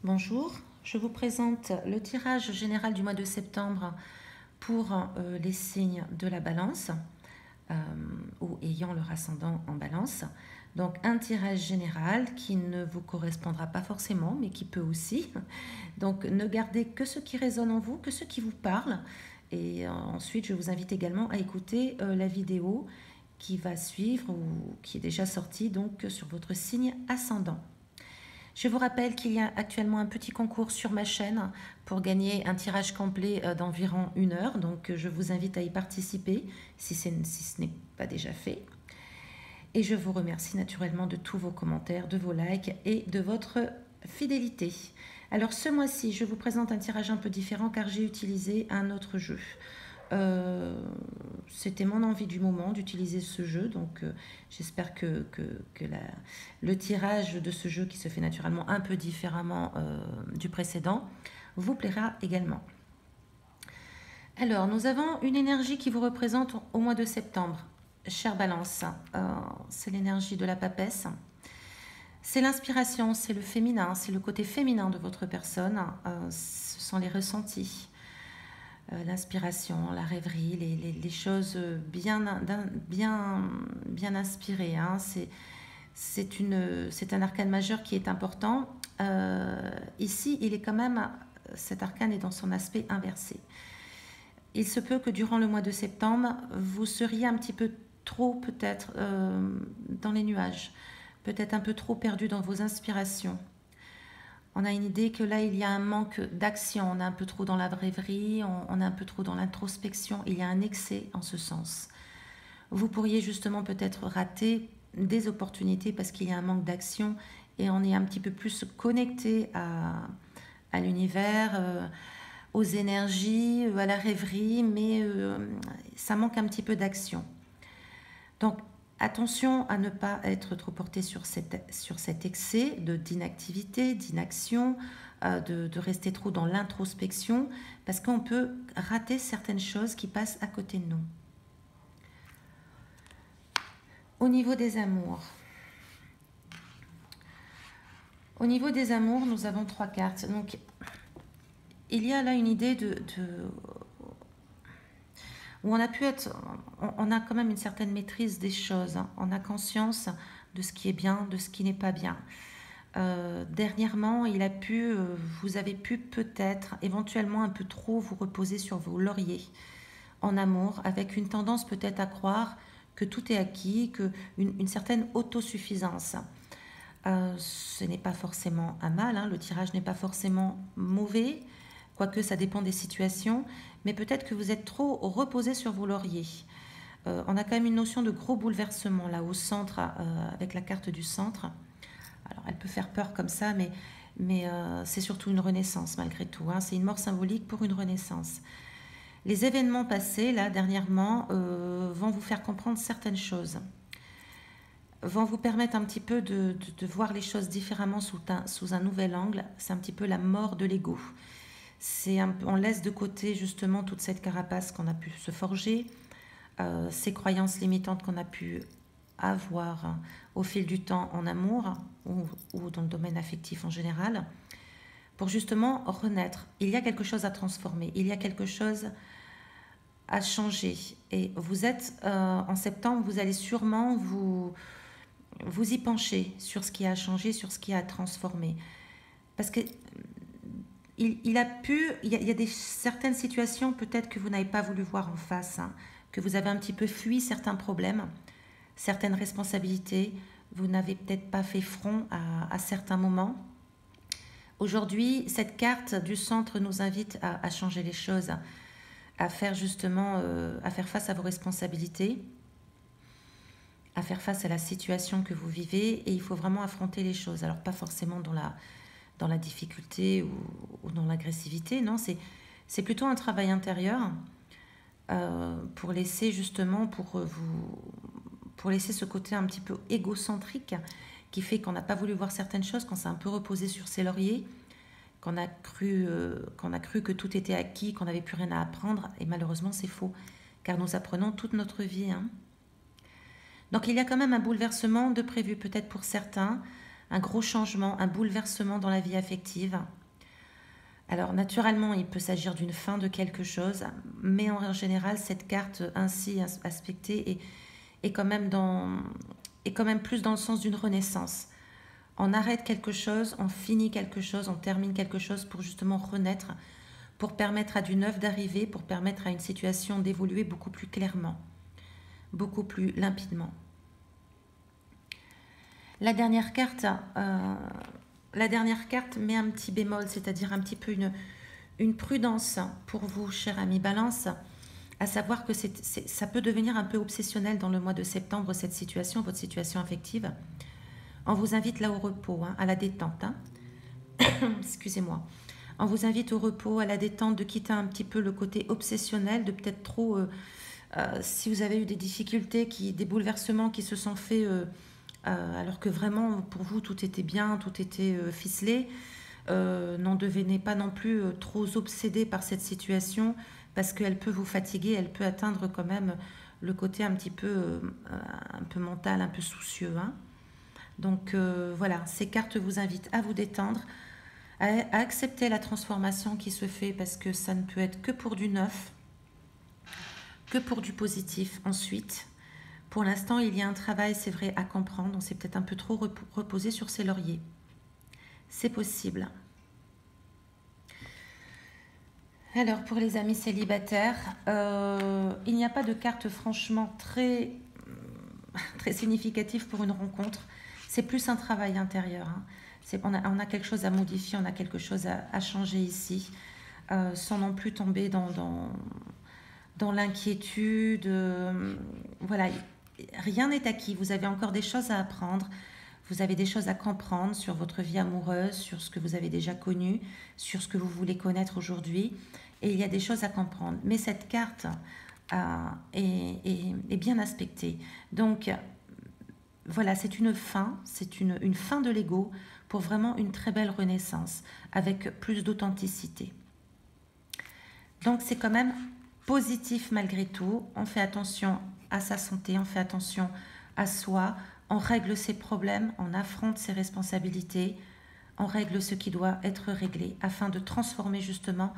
Bonjour, je vous présente le tirage général du mois de septembre pour les signes de la balance euh, ou ayant leur ascendant en balance. Donc un tirage général qui ne vous correspondra pas forcément, mais qui peut aussi. Donc ne gardez que ce qui résonne en vous, que ce qui vous parle. Et ensuite, je vous invite également à écouter la vidéo qui va suivre ou qui est déjà sortie donc sur votre signe ascendant. Je vous rappelle qu'il y a actuellement un petit concours sur ma chaîne pour gagner un tirage complet d'environ 1 heure. Donc je vous invite à y participer si ce n'est pas déjà fait. Et je vous remercie naturellement de tous vos commentaires, de vos likes et de votre fidélité. Alors ce mois-ci, je vous présente un tirage un peu différent car j'ai utilisé un autre jeu. C'était mon envie du moment d'utiliser ce jeu, donc j'espère que le tirage de ce jeu qui se fait naturellement un peu différemment du précédent vous plaira également. Alors, nous avons une énergie qui vous représente au mois de septembre. Chère Balance, c'est l'énergie de la papesse. C'est l'inspiration, c'est le féminin, c'est le côté féminin de votre personne. Ce sont les ressentis. L'inspiration, la rêverie, les choses bien inspirées. Hein. C'est un arcane majeur qui est important. Ici, il est quand même, cet arcane est dans son aspect inversé. Il se peut que durant le mois de septembre, vous seriez un petit peu trop peut-être dans les nuages, peut-être un peu trop perdu dans vos inspirations. On a une idée que là, il y a un manque d'action, on est un peu trop dans la rêverie, on est un peu trop dans l'introspection, il y a un excès en ce sens. Vous pourriez justement peut-être rater des opportunités parce qu'il y a un manque d'action et on est un petit peu plus connecté à l'univers, aux énergies, à la rêverie, mais ça manque un petit peu d'action. Donc, attention à ne pas être trop porté sur cet excès d'inactivité, d'inaction, de rester trop dans l'introspection, parce qu'on peut rater certaines choses qui passent à côté de nous. Au niveau des amours. Au niveau des amours, nous avons 3 cartes. Donc, il y a là une idée où on a quand même une certaine maîtrise des choses. Hein. On a conscience de ce qui est bien, de ce qui n'est pas bien. Dernièrement, vous avez pu peut-être, éventuellement un peu trop vous reposer sur vos lauriers en amour, avec une tendance peut-être à croire que tout est acquis, une certaine autosuffisance. Ce n'est pas forcément un mal, hein, le tirage n'est pas forcément mauvais, quoique ça dépend des situations, mais peut-être que vous êtes trop reposé sur vos lauriers. On a quand même une notion de gros bouleversement là au centre, avec la carte du centre. Alors elle peut faire peur comme ça, mais c'est surtout une renaissance malgré tout. Hein. C'est une mort symbolique pour une renaissance. Les événements passés, là, dernièrement, vont vous faire comprendre certaines choses, vont vous permettre un petit peu de voir les choses différemment sous un nouvel angle. C'est un petit peu la mort de l'ego. On laisse de côté justement toute cette carapace qu'on a pu se forger, ces croyances limitantes qu'on a pu avoir au fil du temps en amour ou dans le domaine affectif en général, pour justement renaître. Il y a quelque chose à transformer, il y a quelque chose à changer. Et vous êtes, en septembre, vous allez sûrement vous y pencher sur ce qui a changé, sur ce qui a transformé. Parce que il y a certaines situations peut-être que vous n'avez pas voulu voir en face, hein, que vous avez un petit peu fui certains problèmes, certaines responsabilités, vous n'avez peut-être pas fait front à certains moments. Aujourd'hui, cette carte du centre nous invite à changer les choses, à faire justement, à faire face à vos responsabilités, à faire face à la situation que vous vivez, et il faut vraiment affronter les choses. Alors pas forcément dans la difficulté ou dans l'agressivité, non, c'est plutôt un travail intérieur pour laisser justement, pour laisser ce côté un petit peu égocentrique qui fait qu'on n'a pas voulu voir certaines choses, qu'on s'est un peu reposé sur ses lauriers, qu'on a cru que tout était acquis, qu'on n'avait plus rien à apprendre, et malheureusement c'est faux, car nous apprenons toute notre vie. Hein. Donc il y a quand même un bouleversement de prévu, peut-être pour certains, un gros changement, un bouleversement dans la vie affective. Alors naturellement, il peut s'agir d'une fin de quelque chose, mais en général, cette carte ainsi aspectée est quand même est quand même plus dans le sens d'une renaissance. On arrête quelque chose, on finit quelque chose, on termine quelque chose pour justement renaître, pour permettre à du neuf d'arriver, pour permettre à une situation d'évoluer beaucoup plus clairement, beaucoup plus limpidement. La dernière carte, euh, la dernière carte met un petit bémol, c'est-à-dire un petit peu une prudence pour vous, cher ami Balance, à savoir que ça peut devenir un peu obsessionnel dans le mois de septembre, cette situation, votre situation affective. On vous invite là au repos, hein, à la détente. Hein. Excusez-moi. On vous invite au repos, à la détente, de quitter un petit peu le côté obsessionnel, de peut-être trop... si vous avez eu des difficultés, des bouleversements qui se sont faits alors que vraiment pour vous tout était bien, tout était ficelé, n'en devenez pas non plus trop obsédé par cette situation parce qu'elle peut vous fatiguer, elle peut atteindre quand même le côté un peu mental, un peu soucieux. Hein. Donc voilà, ces cartes vous invitent à vous détendre, à accepter la transformation qui se fait parce que ça ne peut être que pour du neuf, que pour du positif ensuite. Pour l'instant, il y a un travail, c'est vrai, à comprendre. On s'est peut-être un peu trop reposé sur ses lauriers. C'est possible. Alors, pour les amis célibataires, il n'y a pas de carte franchement très significative pour une rencontre. C'est plus un travail intérieur. Hein. On a quelque chose à modifier, on a quelque chose à changer ici, sans non plus tomber dans l'inquiétude. Voilà, rien n'est acquis. Vous avez encore des choses à apprendre. Vous avez des choses à comprendre sur votre vie amoureuse, sur ce que vous avez déjà connu, sur ce que vous voulez connaître aujourd'hui. Et il y a des choses à comprendre. Mais cette carte est bien aspectée. Donc, voilà, c'est une fin. C'est une fin de l'ego pour vraiment une très belle renaissance avec plus d'authenticité. Donc, c'est quand même positif malgré tout. On fait attention à sa santé, on fait attention à soi, on règle ses problèmes, on affronte ses responsabilités, on règle ce qui doit être réglé afin de transformer justement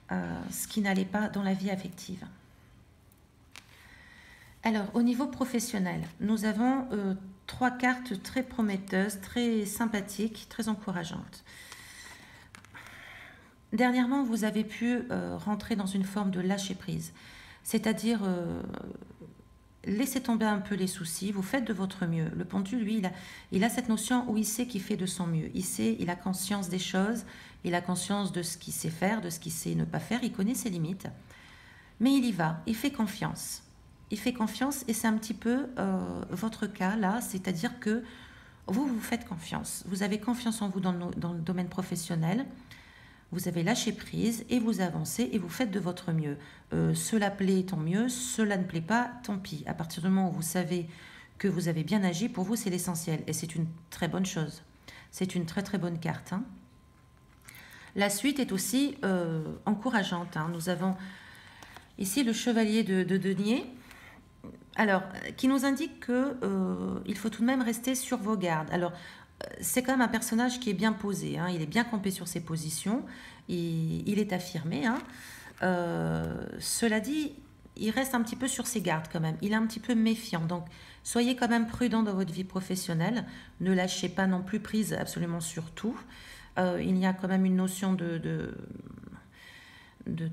ce qui n'allait pas dans la vie affective. Alors, au niveau professionnel, nous avons 3 cartes très prometteuses, très sympathiques, très encourageantes. Dernièrement, vous avez pu rentrer dans une forme de lâcher-prise, c'est-à-dire laissez tomber un peu les soucis, vous faites de votre mieux. Le pendu, lui, il a cette notion où il sait qu'il fait de son mieux. Il a conscience des choses, il a conscience de ce qu'il sait faire, de ce qu'il sait ne pas faire, il connaît ses limites. Mais il y va, il fait confiance. Il fait confiance et c'est un petit peu votre cas là, c'est-à-dire que vous faites confiance. Vous avez confiance en vous dans le domaine professionnel. Vous avez lâché prise et vous avancez et vous faites de votre mieux. Cela plaît, tant mieux. Cela ne plaît pas, tant pis. À partir du moment où vous savez que vous avez bien agi, pour vous, c'est l'essentiel. Et c'est une très bonne chose. C'est une très très bonne carte. Hein. La suite est aussi encourageante. Hein. Nous avons ici le chevalier de denier. Alors, qui nous indique qu'il faut tout de même rester sur vos gardes. Alors, c'est quand même un personnage qui est bien posé, hein. Il est bien campé sur ses positions, il est affirmé. Hein. Cela dit, il reste un petit peu sur ses gardes quand même, il est un petit peu méfiant. Donc, soyez quand même prudent dans votre vie professionnelle, ne lâchez pas non plus prise absolument sur tout. Il y a quand même une notion de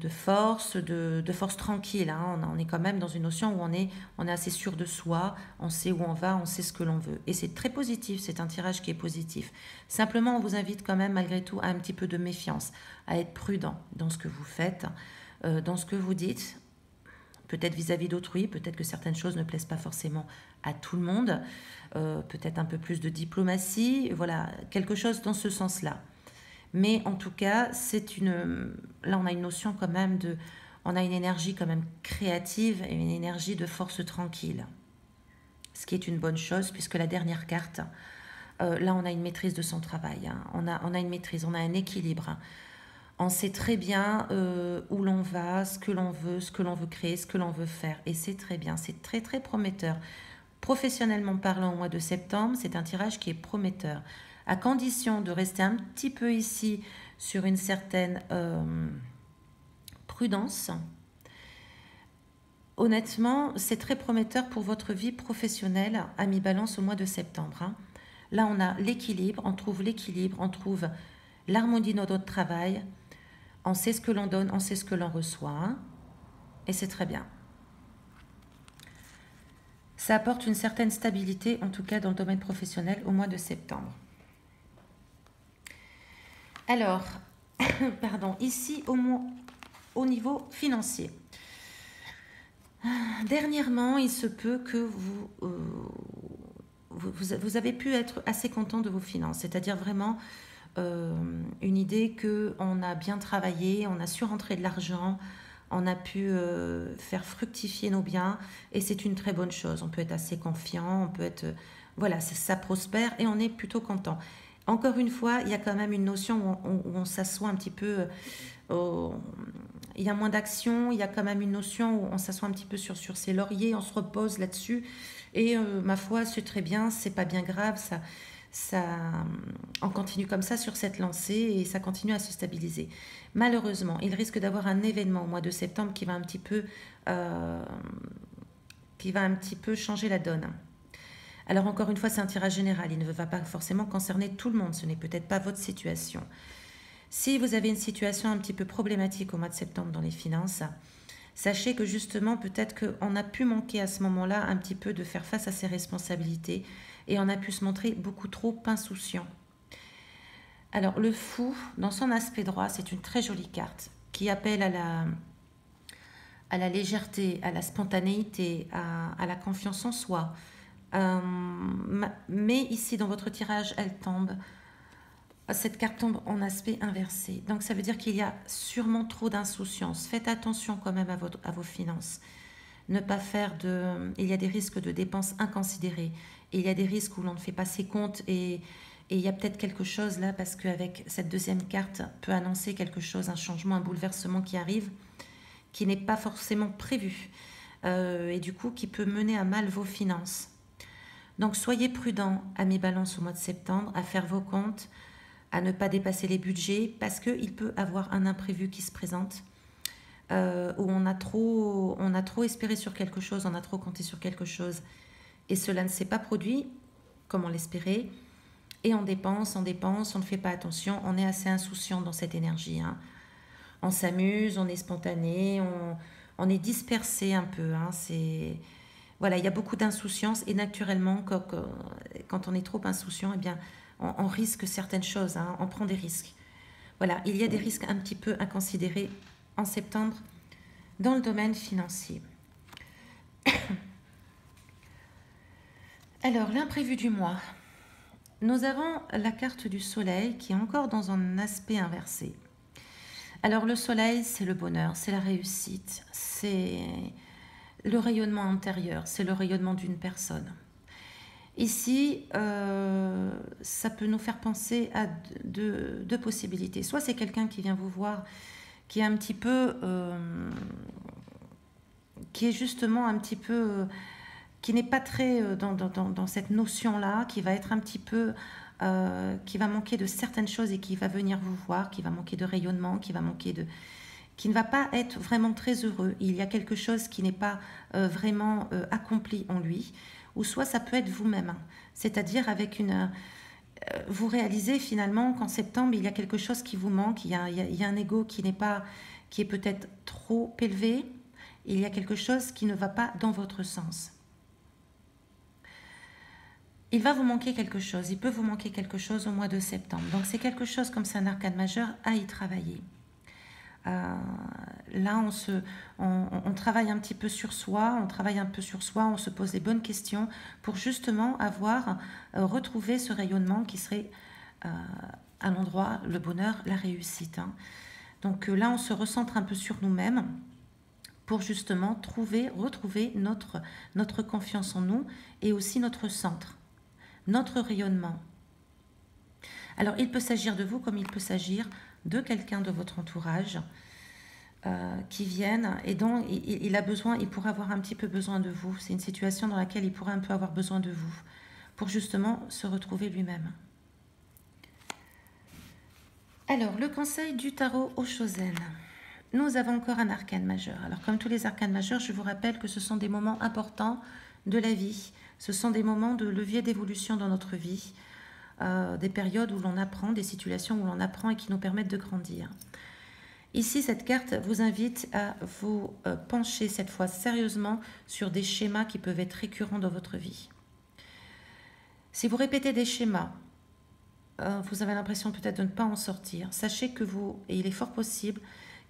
force, de force tranquille. Hein. On est quand même dans une notion où on est assez sûr de soi, on sait où on va, on sait ce que l'on veut. Et c'est très positif, c'est un tirage qui est positif. Simplement, on vous invite quand même malgré tout à un petit peu de méfiance, à être prudent dans ce que vous faites, dans ce que vous dites, peut-être vis-à-vis d'autrui, peut-être que certaines choses ne plaisent pas forcément à tout le monde, peut-être un peu plus de diplomatie, voilà, quelque chose dans ce sens-là. Mais en tout cas, là on a une notion quand même on a une énergie quand même créative et une énergie de force tranquille. Ce qui est une bonne chose puisque la dernière carte, là on a une maîtrise de son travail. Hein. On a une maîtrise, on a un équilibre. Hein. On sait très bien où l'on va, ce que l'on veut créer, ce que l'on veut faire. Et c'est très bien, c'est très très prometteur. Professionnellement parlant, au mois de septembre, c'est un tirage qui est prometteur, à condition de rester un petit peu ici sur une certaine prudence. Honnêtement, c'est très prometteur pour votre vie professionnelle à mi-balance au mois de septembre, hein. Là, on a l'équilibre, on trouve l'harmonie dans notre travail, on sait ce que l'on donne, on sait ce que l'on reçoit, hein, et c'est très bien. Ça apporte une certaine stabilité, en tout cas dans le domaine professionnel, au mois de septembre. Alors, pardon, ici au niveau financier. Dernièrement, il se peut que vous avez pu être assez content de vos finances, c'est-à-dire vraiment une idée qu'on a bien travaillé, on a su rentrer de l'argent, on a pu faire fructifier nos biens, et c'est une très bonne chose. On peut être assez confiant, on peut être... voilà, ça prospère et on est plutôt content. Encore une fois, il y a quand même une notion où on s'assoit un petit peu... il y a moins d'action, il y a quand même une notion où on s'assoit un petit peu sur ses lauriers, on se repose là-dessus. Et ma foi, c'est très bien, c'est pas bien grave, ça, on continue comme ça sur cette lancée et ça continue à se stabiliser. Malheureusement, il risque d'avoir un événement au mois de septembre qui va un petit peu changer la donne. Alors encore une fois, c'est un tirage général, il ne va pas forcément concerner tout le monde, ce n'est peut-être pas votre situation. Si vous avez une situation un petit peu problématique au mois de septembre dans les finances, sachez que justement, peut-être qu'on a pu manquer à ce moment-là un petit peu de faire face à ses responsabilités et on a pu se montrer beaucoup trop insouciant. Alors, le fou, dans son aspect droit, c'est une très jolie carte qui appelle à la légèreté, à la spontanéité, à la confiance en soi. Mais ici, dans votre tirage, cette carte tombe en aspect inversé. Donc, ça veut dire qu'il y a sûrement trop d'insouciance. Faites attention quand même à vos finances. Ne pas faire de... Il y a des risques de dépenses inconsidérées. Et il y a des risques où l'on ne fait pas ses comptes et il y a peut-être quelque chose là, parce qu'avec cette deuxième carte, peut annoncer quelque chose, un changement, un bouleversement qui arrive, qui n'est pas forcément prévu. Et du coup, qui peut mener à mal vos finances. Donc, soyez prudents à mi-balance au mois de septembre, à faire vos comptes, à ne pas dépasser les budgets, parce qu'il peut avoir un imprévu qui se présente, où on a trop espéré sur quelque chose, on a trop compté sur quelque chose, et cela ne s'est pas produit comme on l'espérait, et on dépense, on ne fait pas attention, on est assez insouciant dans cette énergie, hein. On s'amuse, on est spontané, on est dispersé un peu, hein. Voilà, il y a beaucoup d'insouciance, et naturellement, quand on est trop insouciant, eh bien, on risque certaines choses, hein, on prend des risques. Voilà, il y a des risques un petit peu inconsidérés en septembre dans le domaine financier. Alors, l'imprévu du mois. Nous avons la carte du soleil qui est encore dans un aspect inversé. Alors, le soleil, c'est le bonheur, c'est la réussite, c'est le rayonnement intérieur, c'est le rayonnement d'une personne. Ici, ça peut nous faire penser à deux possibilités. Soit c'est quelqu'un qui vient vous voir, qui est un petit peu... qui est justement un petit peu... qui n'est pas très dans cette notion-là, qui va être un petit peu... qui va manquer de certaines choses et qui va venir vous voir, qui va manquer de rayonnement, qui ne va pas être vraiment très heureux. Il y a quelque chose qui n'est pas vraiment accompli en lui. Ou soit ça peut être vous-même, c'est-à-dire avec vous réalisez finalement qu'en septembre, il y a quelque chose qui vous manque, il y a un ego qui est peut-être trop élevé, il y a quelque chose qui ne va pas dans votre sens. Il va vous manquer quelque chose, il peut vous manquer quelque chose au mois de septembre. Donc c'est quelque chose, comme c'est un arcane majeur, à y travailler. Là, on travaille un petit peu sur soi, on se pose les bonnes questions pour justement retrouver ce rayonnement qui serait à l'endroit, le bonheur, la réussite, hein. Donc là, on se recentre un peu sur nous-mêmes pour justement retrouver notre confiance en nous et aussi notre centre, notre rayonnement. Alors, il peut s'agir de vous comme il peut s'agir de quelqu'un de votre entourage. qui viennent et dont il a besoin, il pourrait avoir un petit peu besoin de vous. C'est une situation dans laquelle il pourrait un peu avoir besoin de vous pour justement se retrouver lui-même. Alors, le conseil du tarot au Chosen. Nous avons encore un arcane majeur. Alors, comme tous les arcanes majeurs, je vous rappelle que ce sont des moments importants de la vie. Ce sont des moments de levier d'évolution dans notre vie, des périodes où l'on apprend, des situations où l'on apprend et qui nous permettent de grandir. Ici, cette carte vous invite à vous pencher cette fois sérieusement sur des schémas qui peuvent être récurrents dans votre vie. Si vous répétez des schémas, vous avez l'impression peut-être de ne pas en sortir, sachez que et il est fort possible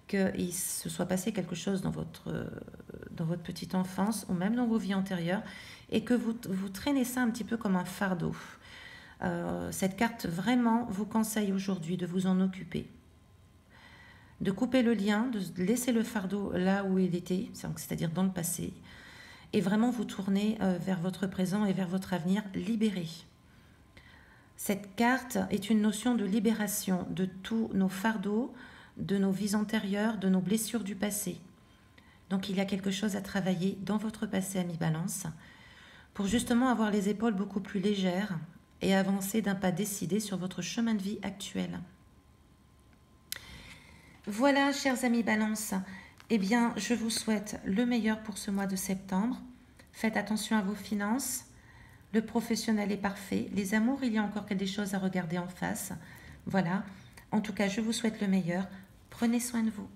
qu'il se soit passé quelque chose dans votre petite enfance ou même dans vos vies antérieures et que vous traînez ça un petit peu comme un fardeau. Cette carte vraiment vous conseille aujourd'hui de vous en occuper, de couper le lien, de laisser le fardeau là où il était, c'est-à-dire dans le passé, et vraiment vous tourner vers votre présent et vers votre avenir libéré. Cette carte est une notion de libération de tous nos fardeaux, de nos vies antérieures, de nos blessures du passé. Donc il y a quelque chose à travailler dans votre passé, ami Balance, pour justement avoir les épaules beaucoup plus légères et avancer d'un pas décidé sur votre chemin de vie actuel. Voilà, chers amis Balance, eh bien, je vous souhaite le meilleur pour ce mois de septembre. Faites attention à vos finances. Le professionnel est parfait. Les amours, il y a encore des choses à regarder en face. Voilà. En tout cas, je vous souhaite le meilleur. Prenez soin de vous.